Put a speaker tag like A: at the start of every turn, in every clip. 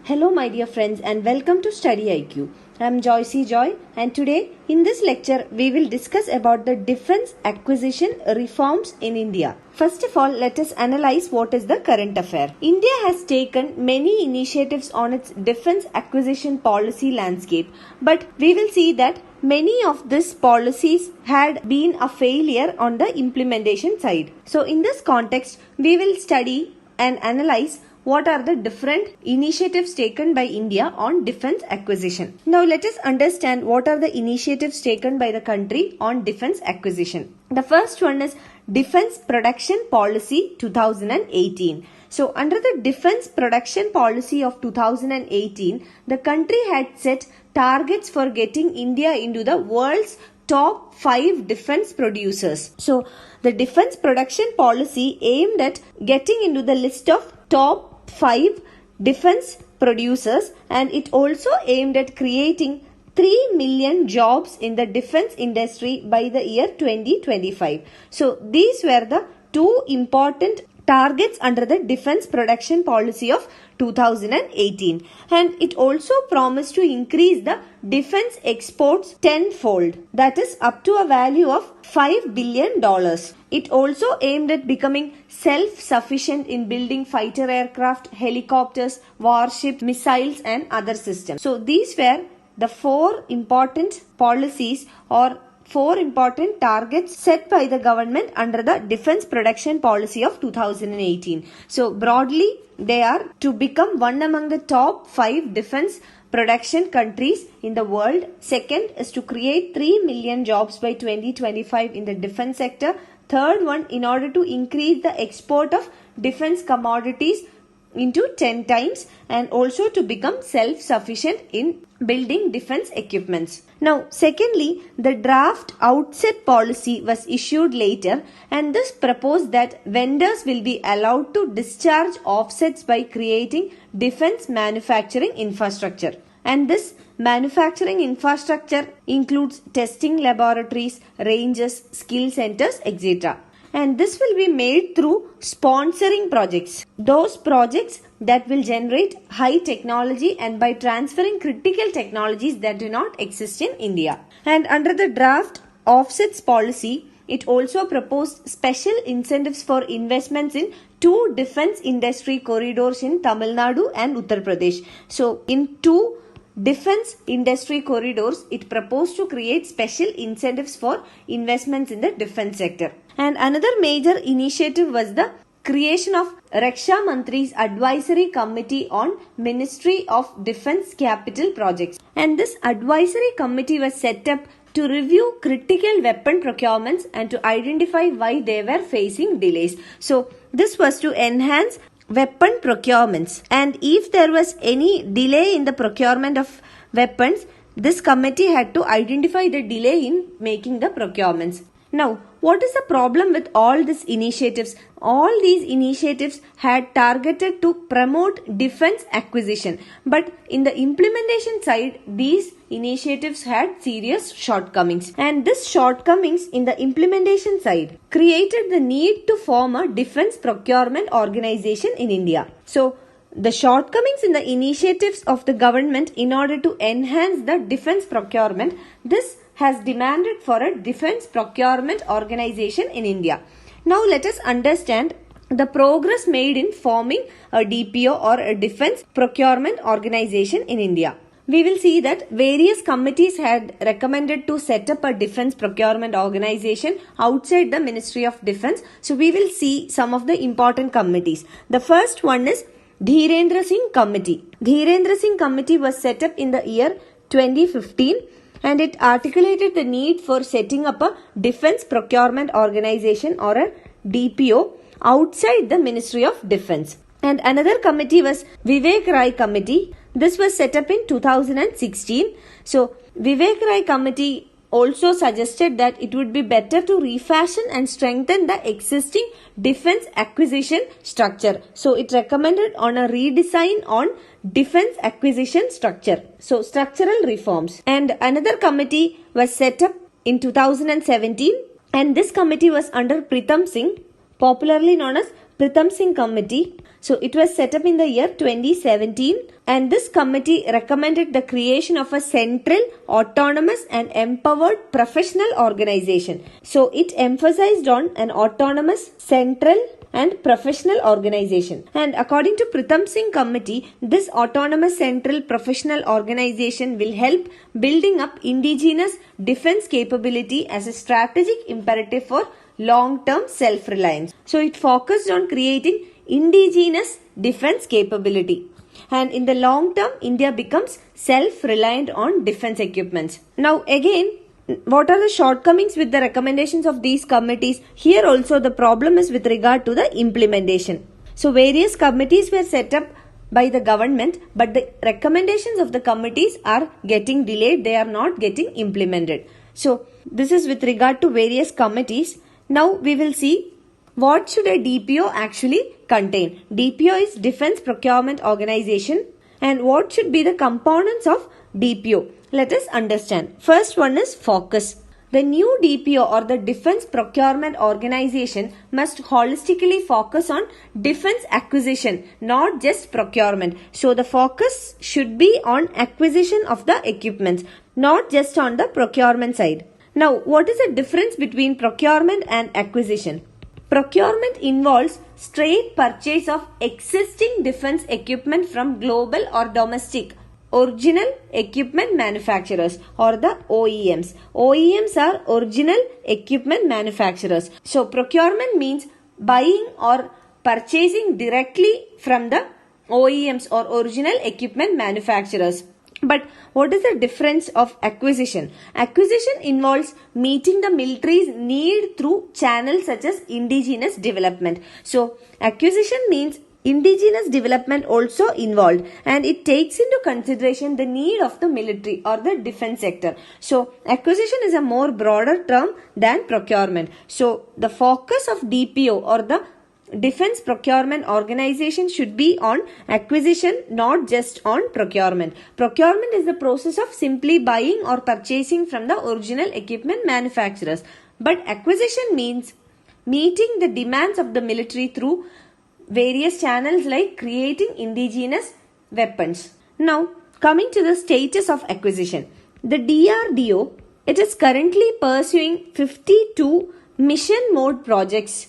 A: Hello my dear friends and welcome to StudyIQ. I am Joycey Joy and today in this lecture we will discuss about the defense acquisition reforms in India. First of all, let us analyze what is the current affair. India has taken many initiatives on its defense acquisition policy landscape, but we will see that many of these policies had been a failure on the implementation side. So in this context, we will study and analyze what are the different initiatives taken by India on defense acquisition. Now let us understand what are the initiatives taken by the country on defense acquisition. The first one is Defense Production Policy 2018. So under the Defense Production Policy of 2018, the country had set targets for getting India into the world's top 5 defense producers. So the Defense Production Policy aimed at getting into the list of top 5 defense producers, and it also aimed at creating 3 million jobs in the defense industry by the year 2025. So these were the two important targets under the Defense Production Policy of 2018, and it also promised to increase the defense exports tenfold, that is up to a value of $5 billion. It also aimed at becoming self-sufficient in building fighter aircraft, helicopters, warships, missiles and other systems. So these were the 4 important policies or 4 important targets set by the government under the Defense Production Policy of 2018. So broadly, they are to become one among the top 5 defense production countries in the world. Second is to create 3 million jobs by 2025 in the defense sector. Third one, in order to increase the export of defense commodities into 10 times and also to become self-sufficient in building defense equipments. Now, secondly, the draft outset policy was issued later, and this proposed that vendors will be allowed to discharge offsets by creating defense manufacturing infrastructure. And this manufacturing infrastructure includes testing laboratories, ranges, skill centers, etc. And this will be made through sponsoring projects. Those projects that will generate high technology and by transferring critical technologies that do not exist in India. And under the draft offsets policy, it also proposed special incentives for investments in 2 defense industry corridors in Tamil Nadu and Uttar Pradesh. So in 2 defense industry corridors, it proposed to create special incentives for investments in the defense sector. And another major initiative was the creation of Raksha Mantri's Advisory Committee on Ministry of Defense Capital Projects. And this advisory committee was set up to review critical weapon procurements and to identify why they were facing delays. So this was to enhance weapon procurements, and if there was any delay in the procurement of weapons, this committee had to identify the delay in making the procurements. Now, what is the problem with all these initiatives? All these initiatives had targeted to promote defense acquisition, but in the implementation side, these initiatives had serious shortcomings, and this shortcomings in the implementation side created the need to form a defense procurement organization in India. So the shortcomings in the initiatives of the government in order to enhance the defense procurement, this has demanded for a defense procurement organization in India. Now let us understand the progress made in forming a DPO or a defense procurement organization in India. We will see that various committees had recommended to set up a defense procurement organization outside the Ministry of Defense. So we will see some of the important committees. The first one is Dhirendra Singh Committee. Dhirendra Singh Committee was set up in the year 2015. And it articulated the need for setting up a defense procurement organization or a DPO outside the Ministry of Defense. And another committee was Vivek Rai Committee. This was set up in 2016. So Vivek Rai Committee also suggested that it would be better to refashion and strengthen the existing defense acquisition structure. So it recommended on a redesign on defense acquisition structure. So structural reforms. And another committee was set up in 2017, and this committee was under Pritam Singh, popularly known as Pritam Singh Committee. So it was set up in the year 2017, and this committee recommended the creation of a central, autonomous and empowered professional organization. So it emphasized on an autonomous, central and professional organization. And according to Pritam Singh Committee, this autonomous central professional organization will help building up indigenous defense capability as a strategic imperative for long-term self-reliance. So it focused on creating indigenous defense capability. And in the long term, India becomes self-reliant on defense equipments. Now again, what are the shortcomings with the recommendations of these committees? Here also the problem is with regard to the implementation. So various committees were set up by the government, but the recommendations of the committees are getting delayed. They are not getting implemented. So this is with regard to various committees. Now we will see what should a DPO actually contain. DPO is Defense Procurement Organization, and what should be the components of DPO? Let us understand. First one is focus. The new DPO or the Defense Procurement Organization must holistically focus on defense acquisition, not just procurement. So the focus should be on acquisition of the equipments, not just on the procurement side. Now, what is the difference between procurement and acquisition? Procurement involves straight purchase of existing defense equipment from global or domestic original equipment manufacturers or the OEMs. OEMs are original equipment manufacturers. So procurement means buying or purchasing directly from the OEMs or original equipment manufacturers. But what is the difference of acquisition? Acquisition involves meeting the military's need through channels such as indigenous development. So acquisition means indigenous development also involved, and it takes into consideration the need of the military or the defense sector. So acquisition is a more broader term than procurement. So the focus of DPO or the Defense Procurement Organization should be on acquisition, not just on procurement. Procurement is the process of simply buying or purchasing from the original equipment manufacturers. But acquisition means meeting the demands of the military through various channels like creating indigenous weapons. Now, coming to the status of acquisition. The DRDO, it is currently pursuing 52 mission mode projects,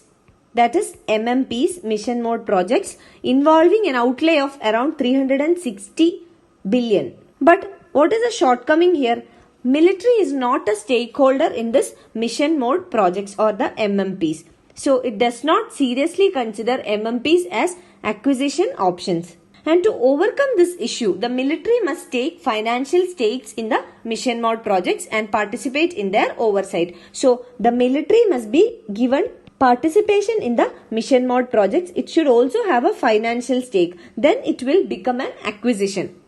A: that is MMPs, mission mode projects, involving an outlay of around 360 billion. But what is the shortcoming here? Military is not a stakeholder in this mission mode projects or the MMPs. So it does not seriously consider MMPs as acquisition options. And to overcome this issue, the military must take financial stakes in the mission mode projects and participate in their oversight. So the military must be given participation in the mission mode projects. It should also have a financial stake. Then it will become an acquisition.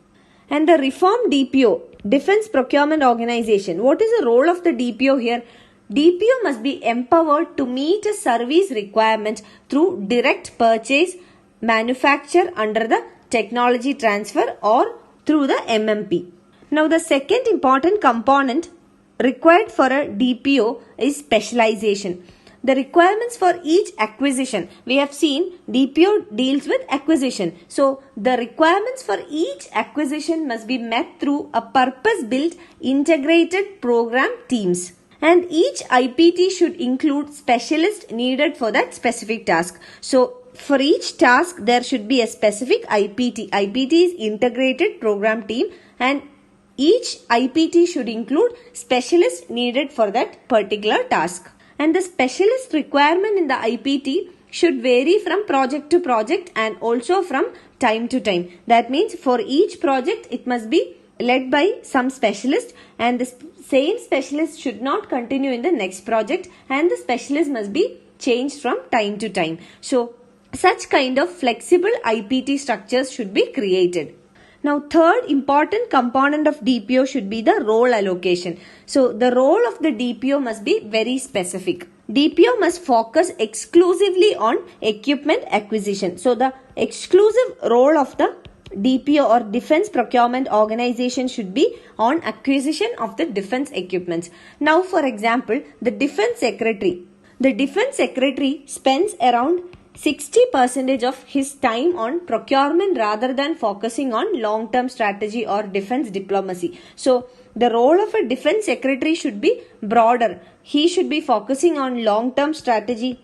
A: And the reform DPO, Defense Procurement Organization. What is the role of the DPO here? DPO must be empowered to meet a service requirement through direct purchase, manufacture under the technology transfer or through the MMP. Now the second important component required for a DPO is specialization. The requirements for each acquisition. We have seen DPO deals with acquisition. So the requirements for each acquisition must be met through a purpose-built integrated program teams. And each IPT should include specialists needed for that specific task. So for each task there should be a specific IPT. IPT is integrated program team, and each IPT should include specialists needed for that particular task. And the specialist requirement in the IPT should vary from project to project and also from time to time. That means for each project it must be led by some specialist, and the same specialist should not continue in the next project, and the specialist must be changed from time to time. So such kind of flexible IPT structures should be created. Now third important component of DPO should be the role allocation. So the role of the DPO must be very specific. DPO must focus exclusively on equipment acquisition. So the exclusive role of the DPO or Defense Procurement Organization should be on acquisition of the defense equipments. Now for example, the Defense Secretary. The Defense Secretary spends around 60% of his time on procurement rather than focusing on long-term strategy or defense diplomacy. So the role of a defense secretary should be broader. He should be focusing on long-term strategy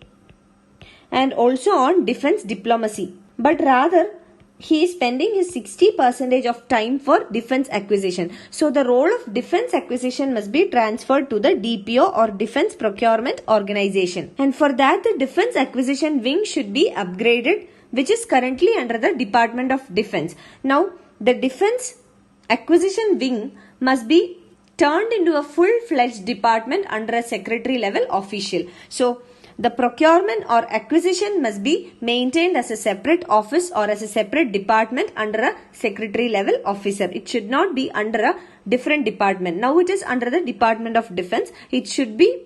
A: and also on defense diplomacy. But rather, he is spending his 60% of time for defense acquisition. So the role of defense acquisition must be transferred to the DPO or Defense Procurement Organization. And for that, the defense acquisition wing should be upgraded, which is currently under the Department of Defense. Now, the defense acquisition wing must be turned into a full-fledged department under a secretary level official. So the procurement or acquisition must be maintained as a separate office or as a separate department under a secretary level officer. It should not be under a different department. Now it is under the Department of Defense. It should be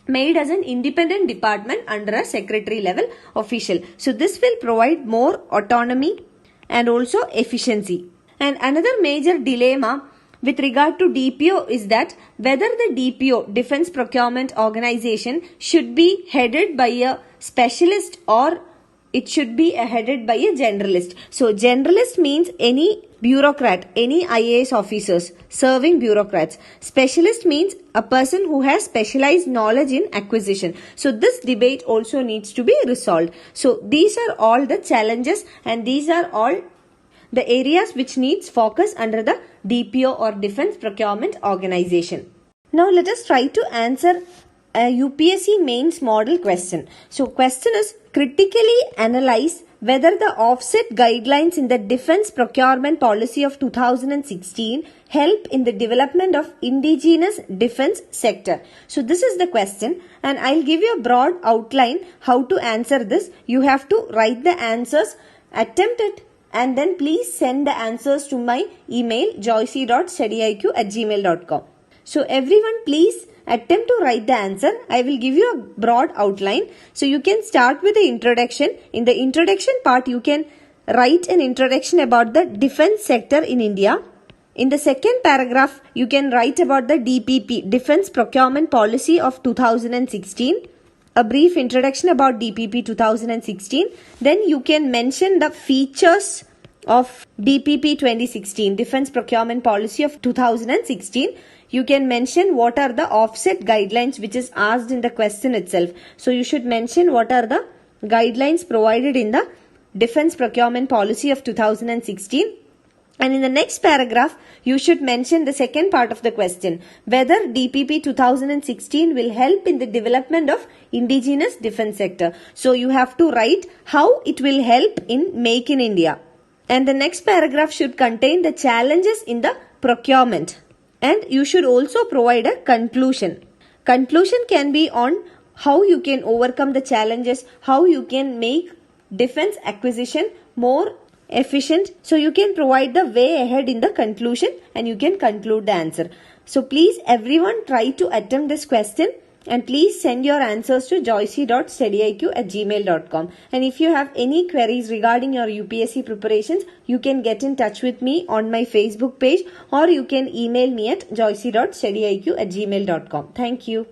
A: made as an independent department under a secretary level official. So this will provide more autonomy and also efficiency. And another major dilemma with regard to DPO is that whether the DPO, Defense Procurement Organization, should be headed by a specialist or it should be headed by a generalist. So generalist means any bureaucrat, any IAS officers, serving bureaucrats. Specialist means a person who has specialized knowledge in acquisition. So this debate also needs to be resolved. So these are all the challenges and these are all the areas which needs focus under the DPO or Defense Procurement Organization. Now let us try to answer a UPSC Mains model question. So question is, critically analyze whether the offset guidelines in the Defense Procurement Policy of 2016 help in the development of indigenous defense sector. So this is the question and I'll give you a broad outline how to answer this. You have to write the answers, attempt it, and then please send the answers to my email joycey.studyiq@gmail.com. So everyone please attempt to write the answer. I will give you a broad outline. So you can start with the introduction. In the introduction part, you can write an introduction about the defense sector in India. In the second paragraph, you can write about the DPP, Defense Procurement Policy of 2016. A brief introduction about DPP 2016. Then you can mention the features of DPP 2016, Defense Procurement Policy of 2016. You can mention what are the offset guidelines which is asked in the question itself. So you should mention what are the guidelines provided in the Defense Procurement Policy of 2016. And in the next paragraph, you should mention the second part of the question, whether DPP 2016 will help in the development of indigenous defense sector. So you have to write how it will help in Make in India. And the next paragraph should contain the challenges in the procurement. And you should also provide a conclusion. Conclusion can be on how you can overcome the challenges, how you can make defense acquisition more efficient. So you can provide the way ahead in the conclusion and you can conclude the answer. So please everyone try to attempt this question and please send your answers to joycey.studyiq@gmail.com. And if you have any queries regarding your UPSC preparations, you can get in touch with me on my Facebook page or you can email me at joycey.studyiq@gmail.com. Thank you.